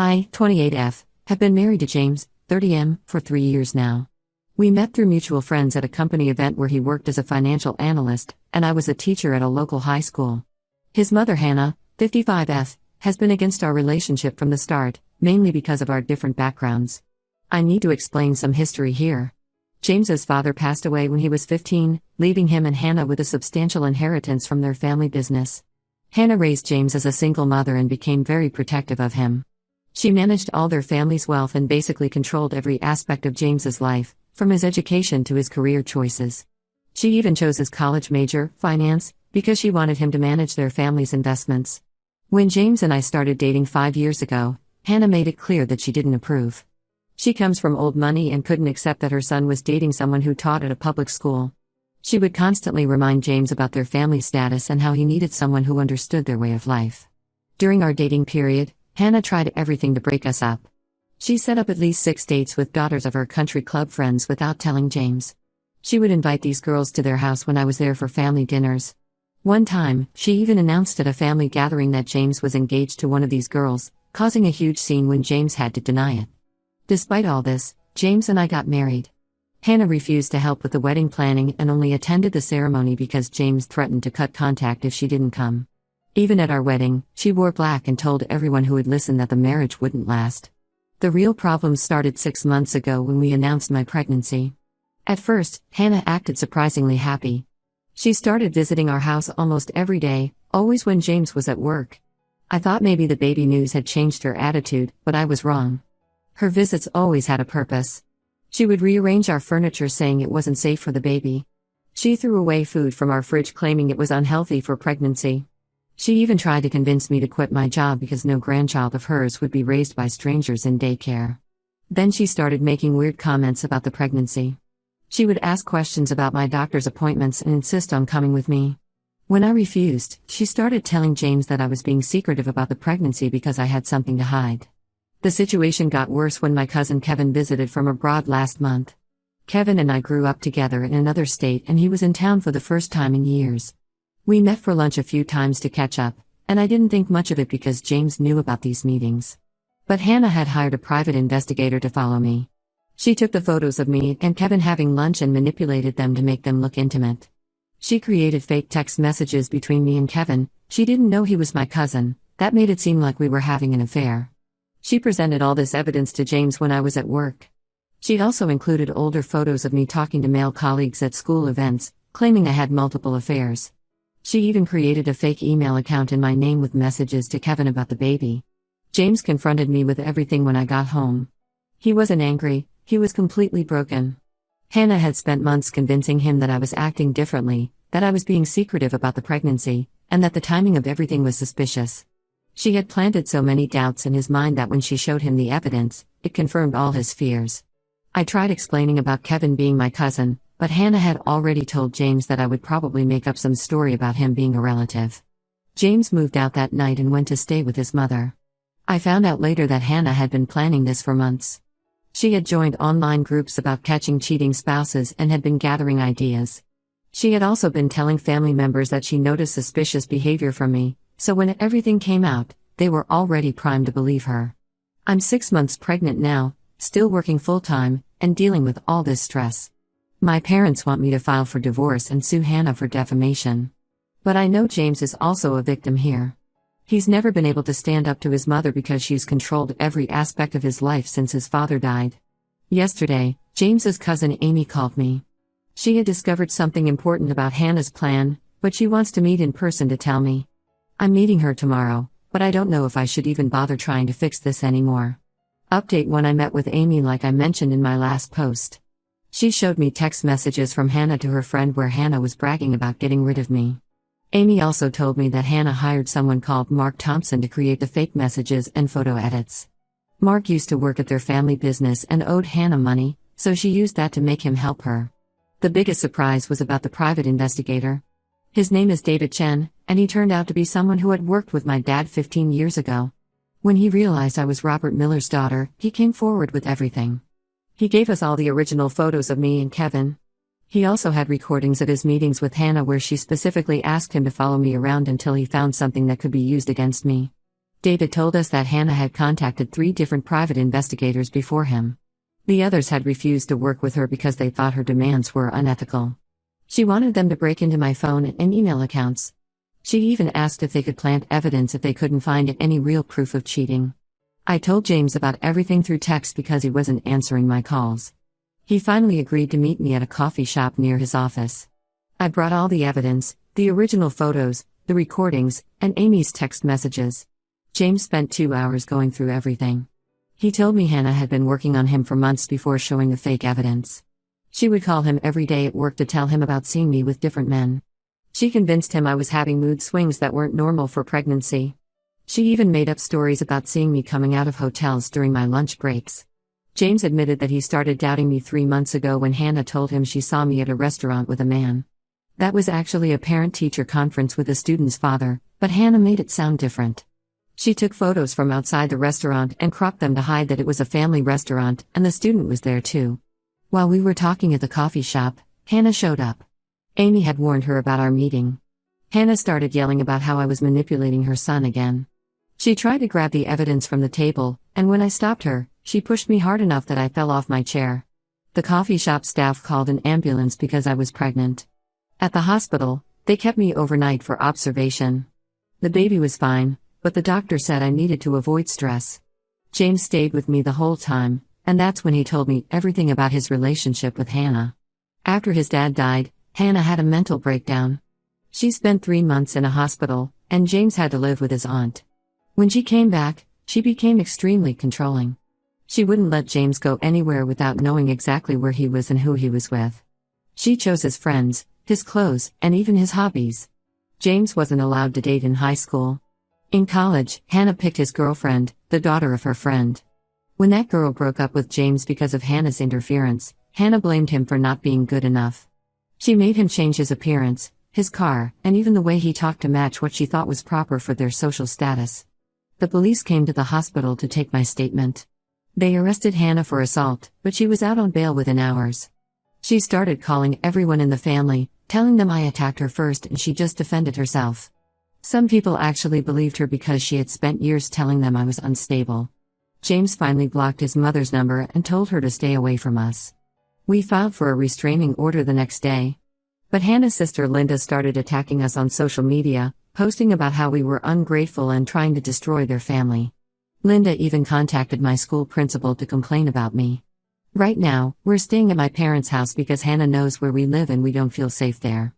I, 28F, have been married to James, 30M, for 3 years now. We met through mutual friends at a company event where he worked as a financial analyst, and I was a teacher at a local high school. His mother, Hannah, 55F, has been against our relationship from the start, mainly because of our different backgrounds. I need to explain some history here. James's father passed away when he was 15, leaving him and Hannah with a substantial inheritance from their family business. Hannah raised James as a single mother and became very protective of him. She managed all their family's wealth and basically controlled every aspect of James's life, from his education to his career choices. She even chose his college major, finance, because she wanted him to manage their family's investments. When James and I started dating 5 years ago, Hannah made it clear that she didn't approve. She comes from old money and couldn't accept that her son was dating someone who taught at a public school. She would constantly remind James about their family status and how he needed someone who understood their way of life. During our dating period, Hannah tried everything to break us up. She set up at least 6 dates with daughters of her country club friends without telling James. She would invite these girls to their house when I was there for family dinners. One time, she even announced at a family gathering that James was engaged to one of these girls, causing a huge scene when James had to deny it. Despite all this, James and I got married. Hannah refused to help with the wedding planning and only attended the ceremony because James threatened to cut contact if she didn't come. Even at our wedding, she wore black and told everyone who would listen that the marriage wouldn't last. The real problems started 6 months ago when we announced my pregnancy. At first, Hannah acted surprisingly happy. She started visiting our house almost every day, always when James was at work. I thought maybe the baby news had changed her attitude, but I was wrong. Her visits always had a purpose. She would rearrange our furniture saying it wasn't safe for the baby. She threw away food from our fridge claiming it was unhealthy for pregnancy. She even tried to convince me to quit my job because no grandchild of hers would be raised by strangers in daycare. Then she started making weird comments about the pregnancy. She would ask questions about my doctor's appointments and insist on coming with me. When I refused, she started telling James that I was being secretive about the pregnancy because I had something to hide. The situation got worse when my cousin Kevin visited from abroad last month. Kevin and I grew up together in another state and he was in town for the first time in years. We met for lunch a few times to catch up, and I didn't think much of it because James knew about these meetings. But Hannah had hired a private investigator to follow me. She took the photos of me and Kevin having lunch and manipulated them to make them look intimate. She created fake text messages between me and Kevin. She didn't know he was my cousin. That made it seem like we were having an affair. She presented all this evidence to James when I was at work. She also included older photos of me talking to male colleagues at school events, claiming I had multiple affairs. She even created a fake email account in my name with messages to Kevin about the baby. James confronted me with everything when I got home. He wasn't angry, he was completely broken. Hannah had spent months convincing him that I was acting differently, that I was being secretive about the pregnancy, and that the timing of everything was suspicious. She had planted so many doubts in his mind that when she showed him the evidence, it confirmed all his fears. I tried explaining about Kevin being my cousin, but Hannah had already told James that I would probably make up some story about him being a relative. James moved out that night and went to stay with his mother. I found out later that Hannah had been planning this for months. She had joined online groups about catching cheating spouses and had been gathering ideas. She had also been telling family members that she noticed suspicious behavior from me, so when everything came out, they were already primed to believe her. I'm 6 months pregnant now, still working full-time, and dealing with all this stress. My parents want me to file for divorce and sue Hannah for defamation. But I know James is also a victim here. He's never been able to stand up to his mother because she's controlled every aspect of his life since his father died. Yesterday, James's cousin Amy called me. She had discovered something important about Hannah's plan, but she wants to meet in person to tell me. I'm meeting her tomorrow, but I don't know if I should even bother trying to fix this anymore. Update: when I met with Amy, like I mentioned in my last post. She showed me text messages from Hannah to her friend where Hannah was bragging about getting rid of me. Amy also told me that Hannah hired someone called Mark Thompson to create the fake messages and photo edits. Mark used to work at their family business and owed Hannah money, so she used that to make him help her. The biggest surprise was about the private investigator. His name is David Chen, and he turned out to be someone who had worked with my dad 15 years ago. When he realized I was Robert Miller's daughter, he came forward with everything. He gave us all the original photos of me and Kevin. He also had recordings of his meetings with Hannah where she specifically asked him to follow me around until he found something that could be used against me. David told us that Hannah had contacted 3 different private investigators before him. The others had refused to work with her because they thought her demands were unethical. She wanted them to break into my phone and email accounts. She even asked if they could plant evidence if they couldn't find any real proof of cheating. I told James about everything through text because he wasn't answering my calls. He finally agreed to meet me at a coffee shop near his office. I brought all the evidence, the original photos, the recordings, and Amy's text messages. James spent 2 hours going through everything. He told me Hannah had been working on him for months before showing the fake evidence. She would call him every day at work to tell him about seeing me with different men. She convinced him I was having mood swings that weren't normal for pregnancy. She even made up stories about seeing me coming out of hotels during my lunch breaks. James admitted that he started doubting me 3 months ago when Hannah told him she saw me at a restaurant with a man. That was actually a parent-teacher conference with a student's father, but Hannah made it sound different. She took photos from outside the restaurant and cropped them to hide that it was a family restaurant, and the student was there too. While we were talking at the coffee shop, Hannah showed up. Amy had warned her about our meeting. Hannah started yelling about how I was manipulating her son again. She tried to grab the evidence from the table, and when I stopped her, she pushed me hard enough that I fell off my chair. The coffee shop staff called an ambulance because I was pregnant. At the hospital, they kept me overnight for observation. The baby was fine, but the doctor said I needed to avoid stress. James stayed with me the whole time, and that's when he told me everything about his relationship with Hannah. After his dad died, Hannah had a mental breakdown. She spent 3 months in a hospital, and James had to live with his aunt. When she came back, she became extremely controlling. She wouldn't let James go anywhere without knowing exactly where he was and who he was with. She chose his friends, his clothes, and even his hobbies. James wasn't allowed to date in high school. In college, Hannah picked his girlfriend, the daughter of her friend. When that girl broke up with James because of Hannah's interference, Hannah blamed him for not being good enough. She made him change his appearance, his car, and even the way he talked to match what she thought was proper for their social status. The police came to the hospital to take my statement. They arrested Hannah for assault, but she was out on bail within hours. She started calling everyone in the family, telling them I attacked her first and she just defended herself. Some people actually believed her because she had spent years telling them I was unstable. James finally blocked his mother's number and told her to stay away from us. We filed for a restraining order the next day. But Hannah's sister Linda started attacking us on social media, posting about how we were ungrateful and trying to destroy their family. Linda even contacted my school principal to complain about me. Right now, we're staying at my parents' house because Hannah knows where we live and we don't feel safe there.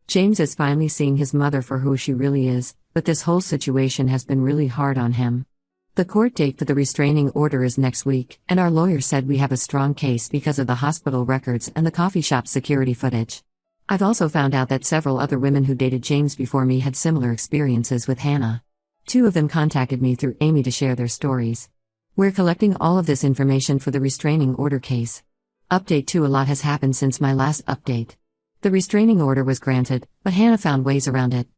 James is finally seeing his mother for who she really is, but this whole situation has been really hard on him. The court date for the restraining order is next week, and our lawyer said we have a strong case because of the hospital records and the coffee shop security footage. I've also found out that several other women who dated James before me had similar experiences with Hannah. 2 of them contacted me through Amy to share their stories. We're collecting all of this information for the restraining order case. Update 2: A lot has happened since my last update. The restraining order was granted, but Hannah found ways around it.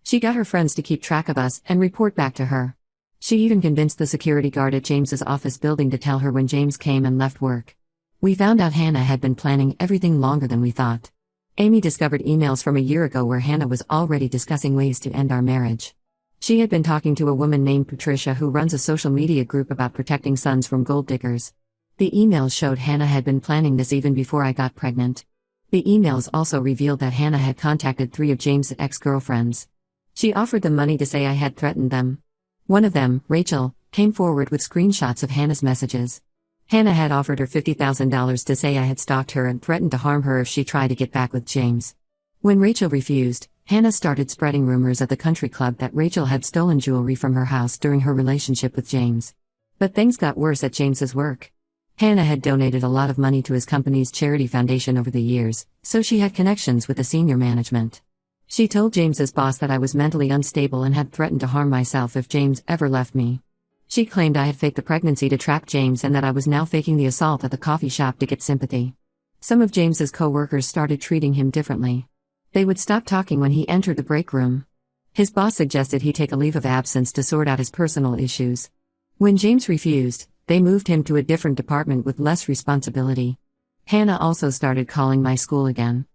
She got her friends to keep track of us and report back to her. She even convinced the security guard at James's office building to tell her when James came and left work. We found out Hannah had been planning everything longer than we thought. Amy discovered emails from a year ago where Hannah was already discussing ways to end our marriage. She had been talking to a woman named Patricia who runs a social media group about protecting sons from gold diggers. The emails showed Hannah had been planning this even before I got pregnant. The emails also revealed that Hannah had contacted 3 of James' ex-girlfriends. She offered them money to say I had threatened them. One of them, Rachel, came forward with screenshots of Hannah's messages. Hannah had offered her $50,000 to say I had stalked her and threatened to harm her if she tried to get back with James. When Rachel refused, Hannah started spreading rumors at the country club that Rachel had stolen jewelry from her house during her relationship with James. But things got worse at James's work. Hannah had donated a lot of money to his company's charity foundation over the years, so she had connections with the senior management. She told James's boss that I was mentally unstable and had threatened to harm myself if James ever left me. She claimed I had faked the pregnancy to trap James and that I was now faking the assault at the coffee shop to get sympathy. Some of James's co-workers started treating him differently. They would stop talking when he entered the break room. His boss suggested he take a leave of absence to sort out his personal issues. When James refused, they moved him to a different department with less responsibility. Hannah also started calling my school again.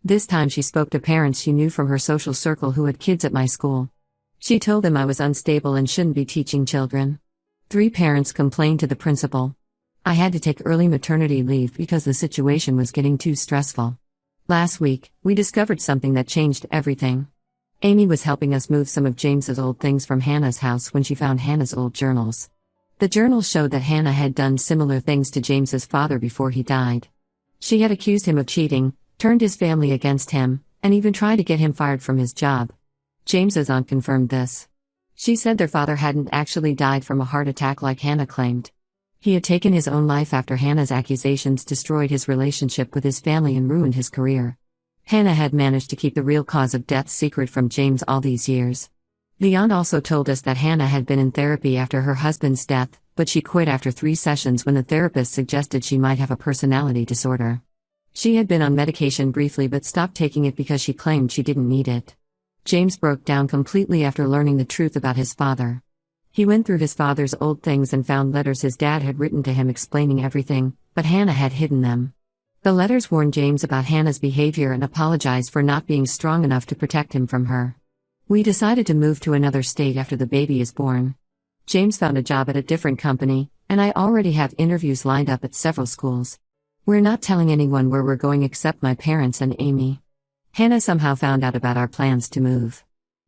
This time she spoke to parents she knew from her social circle who had kids at my school. She told them I was unstable and shouldn't be teaching children. 3 parents complained to the principal. I had to take early maternity leave because the situation was getting too stressful. Last week, we discovered something that changed everything. Amy was helping us move some of James's old things from Hannah's house when she found Hannah's old journals. The journals showed that Hannah had done similar things to James's father before he died. She had accused him of cheating, turned his family against him, and even tried to get him fired from his job. James's aunt confirmed this. She said their father hadn't actually died from a heart attack like Hannah claimed. He had taken his own life after Hannah's accusations destroyed his relationship with his family and ruined his career. Hannah had managed to keep the real cause of death secret from James all these years. The aunt also told us that Hannah had been in therapy after her husband's death, but she quit after 3 sessions when the therapist suggested she might have a personality disorder. She had been on medication briefly but stopped taking it because she claimed she didn't need it. James broke down completely after learning the truth about his father. He went through his father's old things and found letters his dad had written to him explaining everything, but Hannah had hidden them. The letters warned James about Hannah's behavior and apologized for not being strong enough to protect him from her. We decided to move to another state after the baby is born. James found a job at a different company, and I already have interviews lined up at several schools. We're not telling anyone where we're going except my parents and Amy. Hannah somehow found out about our plans to move.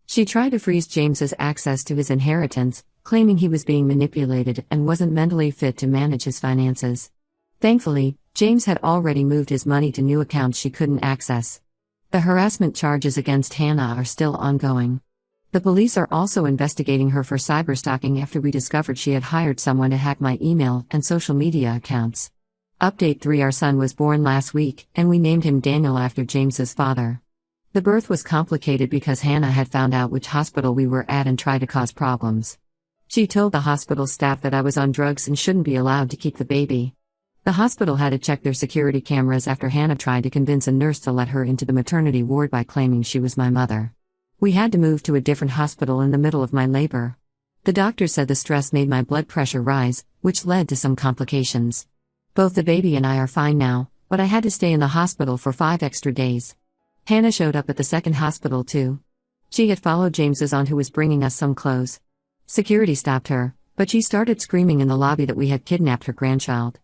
She tried to freeze James's access to his inheritance, claiming he was being manipulated and wasn't mentally fit to manage his finances. Thankfully, James had already moved his money to new accounts she couldn't access. The harassment charges against Hannah are still ongoing. The police are also investigating her for cyberstalking after we discovered she had hired someone to hack my email and social media accounts. Update 3: Our son was born last week, and we named him Daniel after James's father. The birth was complicated because Hannah had found out which hospital we were at and tried to cause problems. She told the hospital staff that I was on drugs and shouldn't be allowed to keep the baby. The hospital had to check their security cameras after Hannah tried to convince a nurse to let her into the maternity ward by claiming she was my mother. We had to move to a different hospital in the middle of my labor. The doctor said the stress made my blood pressure rise, which led to some complications. Both the baby and I are fine now, but I had to stay in the hospital for 5 extra days. Hannah showed up at the second hospital too. She had followed James's aunt who was bringing us some clothes. Security stopped her, but she started screaming in the lobby that we had kidnapped her grandchild.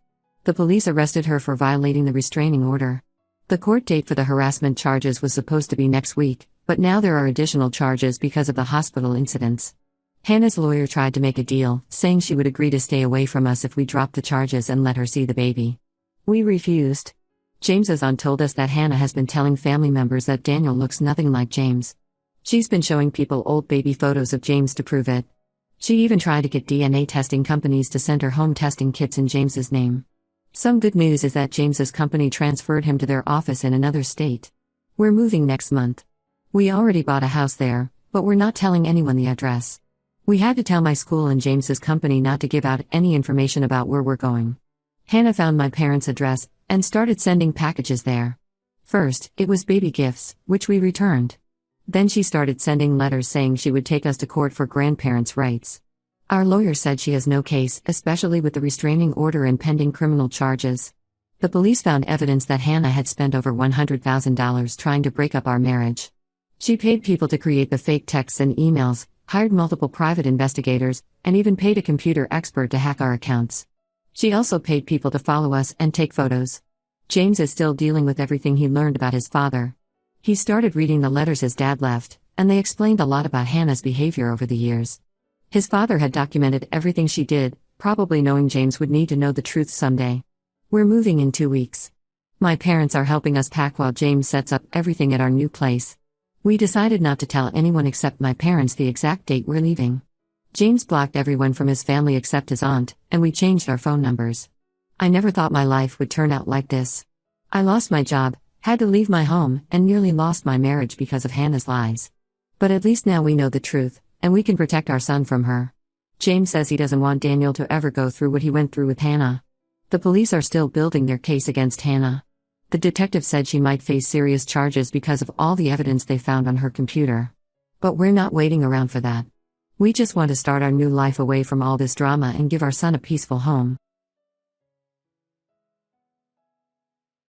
The police arrested her for violating the restraining order. The court date for the harassment charges was supposed to be next week, but now there are additional charges because of the hospital incidents. Hannah's lawyer tried to make a deal, saying she would agree to stay away from us if we dropped the charges and let her see the baby. We refused. James's aunt told us that Hannah has been telling family members that Daniel looks nothing like James. She's been showing people old baby photos of James to prove it. She even tried to get DNA testing companies to send her home testing kits in James's name. Some good news is that James's company transferred him to their office in another state. We're moving next month. We already bought a house there, but we're not telling anyone the address. We had to tell my school and James's company not to give out any information about where we're going. Hannah found my parents' address and started sending packages there. First, it was baby gifts, which we returned. Then she started sending letters saying she would take us to court for grandparents' rights. Our lawyer said she has no case, especially with the restraining order and pending criminal charges. The police found evidence that Hannah had spent over $100,000 trying to break up our marriage. She paid people to create the fake texts and emails, hired multiple private investigators, and even paid a computer expert to hack our accounts. She also paid people to follow us and take photos. James is still dealing with everything he learned about his father. He started reading the letters his dad left, and they explained a lot about Hannah's behavior over the years. His father had documented everything she did, probably knowing James would need to know the truth someday. We're moving in 2 weeks. My parents are helping us pack while James sets up everything at our new place. We decided not to tell anyone except my parents the exact date we're leaving. James blocked everyone from his family except his aunt, and we changed our phone numbers. I never thought my life would turn out like this. I lost my job, had to leave my home, and nearly lost my marriage because of Hannah's lies. But at least now we know the truth, and we can protect our son from her. James says he doesn't want Daniel to ever go through what he went through with Hannah. The police are still building their case against Hannah. The detective said she might face serious charges because of all the evidence they found on her computer. But we're not waiting around for that. We just want to start our new life away from all this drama and give our son a peaceful home.